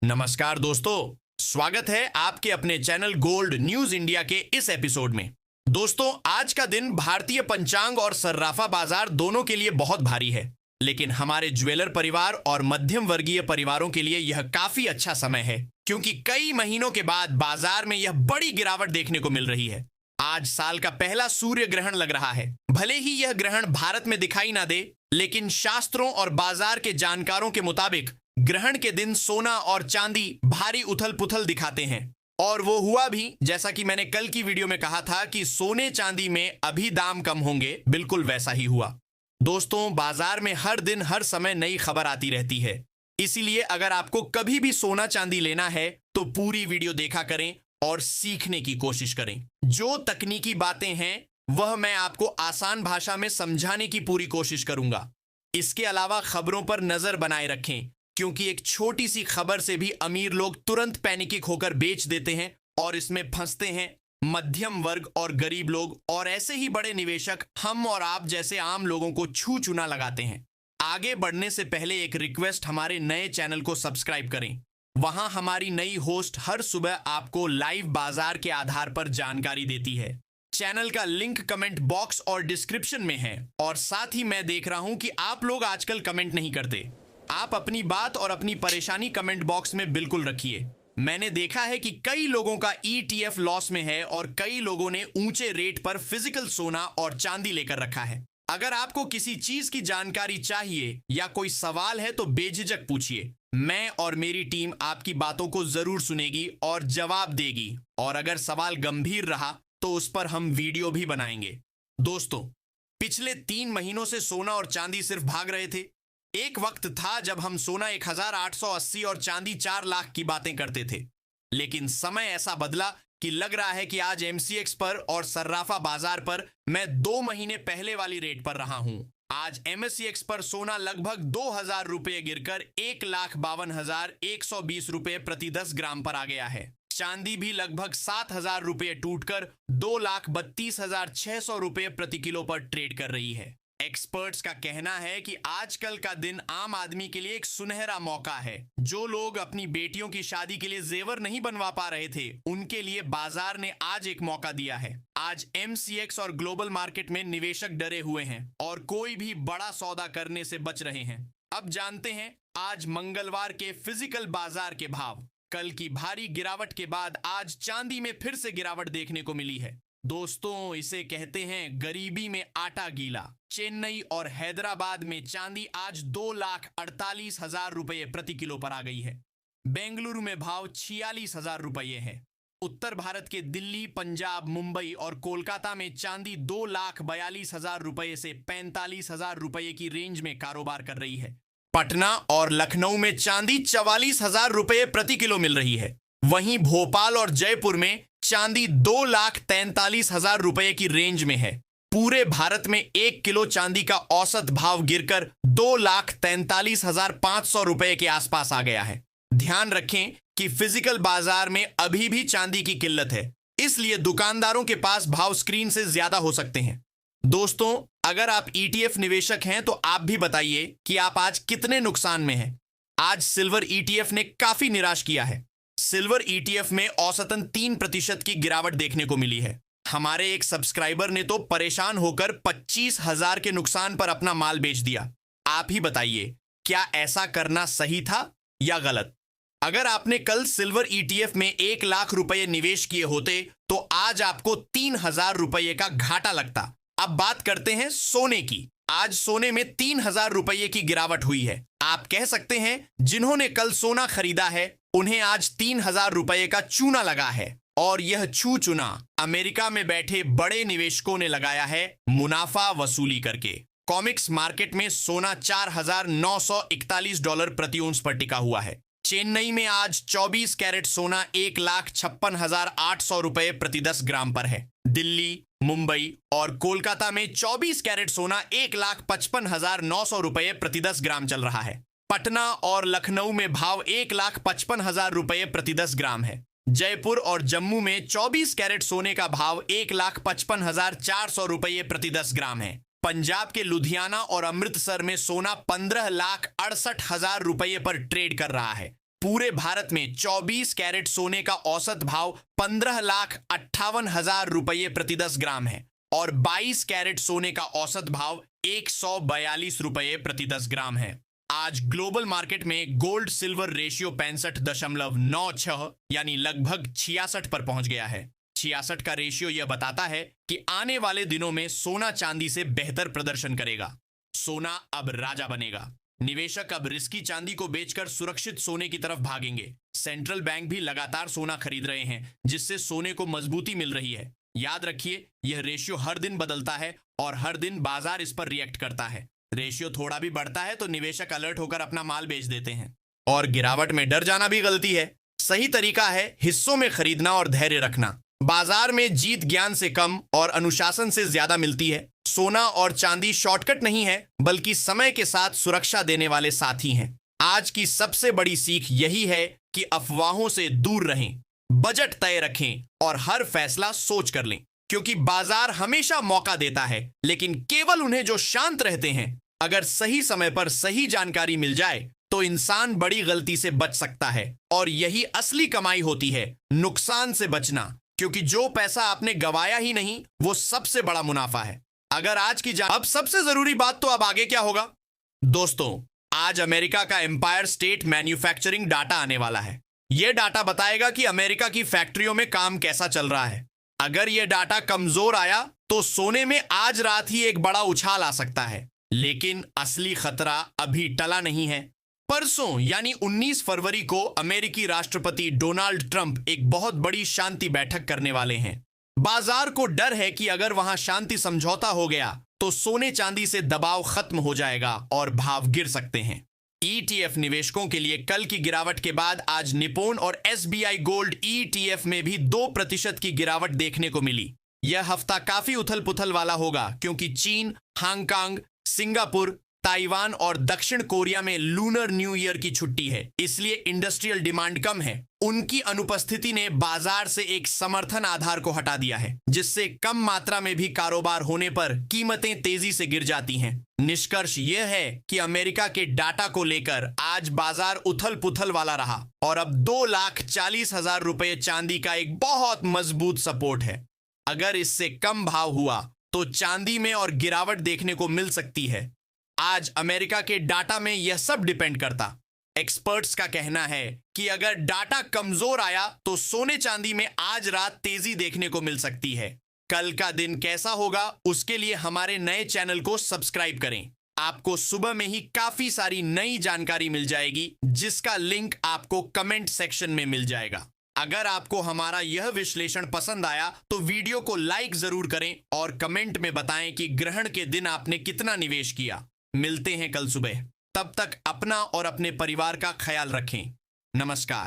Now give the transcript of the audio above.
नमस्कार दोस्तों, स्वागत है आपके अपने चैनल गोल्ड न्यूज इंडिया के इस एपिसोड में। दोस्तों, आज का दिन भारतीय पंचांग और सर्राफा बाजार दोनों के लिए बहुत भारी है, लेकिन हमारे ज्वेलर परिवार और मध्यम वर्गीय परिवारों के लिए यह काफी अच्छा समय है, क्योंकि कई महीनों के बाद बाजार में यह बड़ी गिरावट देखने को मिल रही है। आज साल का पहला सूर्य ग्रहण लग रहा है। भले ही यह ग्रहण भारत में दिखाई ना दे, लेकिन शास्त्रों और बाजार के जानकारों के मुताबिक ग्रहण के दिन सोना और चांदी भारी उथल पुथल दिखाते हैं। और वो हुआ भी, जैसा कि मैंने कल की वीडियो में कहा था कि सोने चांदी में अभी दाम कम होंगे, बिल्कुल वैसा ही हुआ। दोस्तों, बाजार में हर दिन हर समय नई खबर आती रहती है, इसीलिए अगर आपको कभी भी सोना चांदी लेना है तो पूरी वीडियो देखा करें और सीखने की कोशिश करें। जो तकनीकी बातें हैं वह मैं आपको आसान भाषा में समझाने की पूरी कोशिश करूंगा। इसके अलावा खबरों पर नजर बनाए रखें, क्योंकि एक छोटी सी खबर से भी अमीर लोग तुरंत पैनिक होकर बेच देते हैं और इसमें फंसते हैं मध्यम वर्ग और गरीब लोग, और ऐसे ही बड़े निवेशक हम और आप जैसे आम लोगों को छू चुना लगाते हैं। आगे बढ़ने से पहले एक रिक्वेस्ट, हमारे नए चैनल को सब्सक्राइब करें। वहां हमारी नई होस्ट हर सुबह आपको लाइव बाजार के आधार पर जानकारी देती है। चैनल का लिंक कमेंट बॉक्स और डिस्क्रिप्शन में है। और साथ ही मैं देख रहा हूं कि आप लोग आजकल कमेंट नहीं करते। आप अपनी बात और अपनी परेशानी कमेंट बॉक्स में बिल्कुल रखिए। मैंने देखा है कि कई लोगों का ETF लॉस में है और कई लोगों ने ऊंचे रेट पर फिजिकल सोना और चांदी लेकर रखा है। अगर आपको किसी चीज की जानकारी चाहिए या कोई सवाल है तो बेझिझक पूछिए। मैं और मेरी टीम आपकी बातों को जरूर सुनेगी और जवाब देगी, और अगर सवाल गंभीर रहा तो उस पर हम वीडियो भी बनाएंगे। दोस्तों, पिछले 3 महीनों से सोना और चांदी सिर्फ भाग रहे थे। एक वक्त था जब हम सोना 1880 और चांदी 4 लाख की बातें करते थे, लेकिन समय ऐसा बदला कि लग रहा है कि आज MCX पर और सर्राफा बाजार पर मैं 2 महीने पहले वाली रेट पर रहा हूं। आज MSCX पर सोना लगभग 2000 रुपये गिरकर 1,52,120 रुपये प्रति 10 ग्राम पर आ गया है। चांदी भी लगभग 7000 रुपये टूटकर 2,32,600 रुपये प्रति किलो पर ट्रेड कर रही है। एक्सपर्ट्स का कहना है कि आजकल का दिन आम आदमी के लिए एक सुनहरा मौका है। जो लोग अपनी बेटियों की शादी के लिए जेवर नहीं बनवा पा रहे थे, उनके लिए बाजार ने आज एक मौका दिया है। आज MCX और ग्लोबल मार्केट में निवेशक डरे हुए हैं और कोई भी बड़ा सौदा करने से बच रहे हैं। अब जानते हैं आज मंगलवार के फिजिकल बाजार के भाव। कल की भारी गिरावट के बाद आज चांदी में फिर से गिरावट देखने को मिली है। दोस्तों, इसे कहते हैं गरीबी में आटा गीला। चेन्नई और हैदराबाद में चांदी आज 2,48,000 रुपये प्रति किलो पर आ गई है। बेंगलुरु में भाव 46,000 रुपये है। उत्तर भारत के दिल्ली, पंजाब, मुंबई और कोलकाता में चांदी 2,42,000 रुपये से 45,000 रुपये की रेंज में कारोबार कर रही है। पटना और लखनऊ में चांदी 44,000 रुपये प्रति किलो मिल रही है। वहीं भोपाल और जयपुर में चांदी 2,43,000 रुपये की रेंज में है। पूरे भारत में 1 किलो चांदी का औसत भाव गिरकर 2,43,500 रुपये के आसपास आ गया है। ध्यान रखें कि फिजिकल बाजार में अभी भी चांदी की किल्लत है, इसलिए दुकानदारों के पास भाव स्क्रीन से ज्यादा हो सकते हैं। दोस्तों, अगर आप ETF निवेशक हैं तो आप भी बताइए कि आप आज कितने नुकसान में हैं। आज सिल्वर ETF ने काफी निराश किया है। सिल्वर ETF में औसतन 3% की गिरावट देखने को मिली है। हमारे एक सब्सक्राइबर ने तो परेशान होकर 25,000 के नुकसान पर अपना माल बेच दिया। आप ही बताइए, क्या ऐसा करना सही था या गलत? अगर आपने कल सिल्वर ETF में 1 लाख रुपए निवेश किए होते तो आज आपको 3,000 रुपये का घाटा लगता। अब बात करते हैं सोने की। आज सोने में 3,000 रुपये की गिरावट हुई है। आप कह सकते हैं जिन्होंने कल सोना खरीदा है उन्हें आज 3,000 रुपये का चूना लगा है, और यह छू चुना अमेरिका में बैठे बड़े निवेशकों ने लगाया है मुनाफा वसूली करके। कॉमिक्स मार्केट में सोना $4,941 प्रति औंस पर टिका हुआ है। चेन्नई में आज 24 कैरेट सोना 1,56,800 रुपये प्रति 10 ग्राम पर है। दिल्ली, मुंबई और कोलकाता में 24 कैरेट सोना 1,55,900 रुपये प्रति 10 ग्राम चल रहा है। पटना और लखनऊ में भाव 1,55,000 रुपये प्रति 10 ग्राम है। जयपुर और जम्मू में 24 कैरेट सोने का भाव 1,55,400 रुपये प्रति 10 ग्राम है। पंजाब के लुधियाना और अमृतसर में सोना 15,68,000 रुपये पर ट्रेड कर रहा है। पूरे भारत में 24 कैरेट सोने का औसत भाव 15,58,000 रुपये प्रति 10 ग्राम है और 22 कैरेट सोने का औसत भाव 142 रुपये प्रति 10 ग्राम है। आज ग्लोबल मार्केट में गोल्ड सिल्वर रेशियो 65.96 यानी लगभग 66 पर पहुंच गया है। 66 का रेशियो यह बताता है कि आने वाले दिनों में सोना चांदी से बेहतर प्रदर्शन करेगा। सोना अब राजा बनेगा। निवेशक अब रिस्की चांदी को बेचकर सुरक्षित सोने की तरफ भागेंगे। सेंट्रल बैंक भी लगातार सोना खरीद रहे हैं, जिससे सोने को मजबूती मिल रही है। याद रखिए, यह रेशियो हर दिन बदलता है और हर दिन बाजार इस पर रिएक्ट करता है। रेशियो थोड़ा भी बढ़ता है तो निवेशक अलर्ट होकर अपना माल बेच देते हैं और गिरावट में डर जाना भी गलती है। सही तरीका है हिस्सों में खरीदना और धैर्य रखना। बाजार में जीत ज्ञान से कम और अनुशासन से ज्यादा मिलती है। सोना और चांदी शॉर्टकट नहीं है, बल्कि समय के साथ सुरक्षा देने वाले साथी हैं। आज की सबसे बड़ी सीख यही है कि अफवाहों से दूर रहें, बजट तय रखें और हर फैसला सोच कर लें, क्योंकि बाजार हमेशा मौका देता है, लेकिन केवल उन्हें जो शांत रहते हैं। अगर सही समय पर सही जानकारी मिल जाए तो इंसान बड़ी गलती से बच सकता है और यही असली कमाई होती है, नुकसान से बचना, क्योंकि जो पैसा आपने गवाया ही नहीं वो सबसे बड़ा मुनाफा है। अगर आज की अब सबसे जरूरी बात तो अब आगे क्या होगा दोस्तों, आज अमेरिका का एम्पायर स्टेट मैन्युफैक्चरिंग डाटा आने वाला है। यह डाटा बताएगा कि अमेरिका की फैक्ट्रियों में काम कैसा चल रहा है। अगर यह डाटा कमजोर आया तो सोने में आज रात ही एक बड़ा उछाल आ सकता है, लेकिन असली खतरा अभी टला नहीं है। परसों यानी 19 फरवरी को अमेरिकी राष्ट्रपति डोनाल्ड ट्रंप एक बहुत बड़ी शांति बैठक करने वाले हैं। बाजार को डर है कि अगर वहां शांति समझौता हो गया तो सोने चांदी से दबाव खत्म हो जाएगा और भाव गिर सकते हैं। ETF निवेशकों के लिए कल की गिरावट के बाद आज निप्पॉन और SBI गोल्ड ETF में भी 2% की गिरावट देखने को मिली। यह हफ्ता काफी उथल पुथल वाला होगा, क्योंकि चीन, हांगकांग, सिंगापुर, ताइवान और दक्षिण कोरिया में लूनर न्यू ईयर की छुट्टी है, इसलिए इंडस्ट्रियल डिमांड कम है। उनकी अनुपस्थिति ने बाजार से एक समर्थन आधार को हटा दिया है, जिससे कम मात्रा में भी कारोबार होने पर कीमतें तेजी से गिर जाती हैं। निष्कर्ष यह है कि अमेरिका के डाटा को लेकर आज बाजार उथल पुथल वाला रहा और अब 2,40,000 रुपये चांदी का एक बहुत मजबूत सपोर्ट है। अगर इससे कम भाव हुआ तो चांदी में और गिरावट देखने को मिल सकती है। आज अमेरिका के डाटा में यह सब डिपेंड करता। एक्सपर्ट्स का कहना है कि अगर डाटा कमजोर आया तो सोने चांदी में आज रात तेजी देखने को मिल सकती है। कल का दिन कैसा होगा उसके लिए हमारे नए चैनल को सब्सक्राइब करें। आपको सुबह में ही काफी सारी नई जानकारी मिल जाएगी, जिसका लिंक आपको कमेंट सेक्शन में मिल जाएगा। अगर आपको हमारा यह विश्लेषण पसंद आया तो वीडियो को लाइक जरूर करें और कमेंट में बताएं कि ग्रहण के दिन आपने कितना निवेश किया। मिलते हैं कल सुबह। तब तक अपना और अपने परिवार का ख्याल रखें। नमस्कार।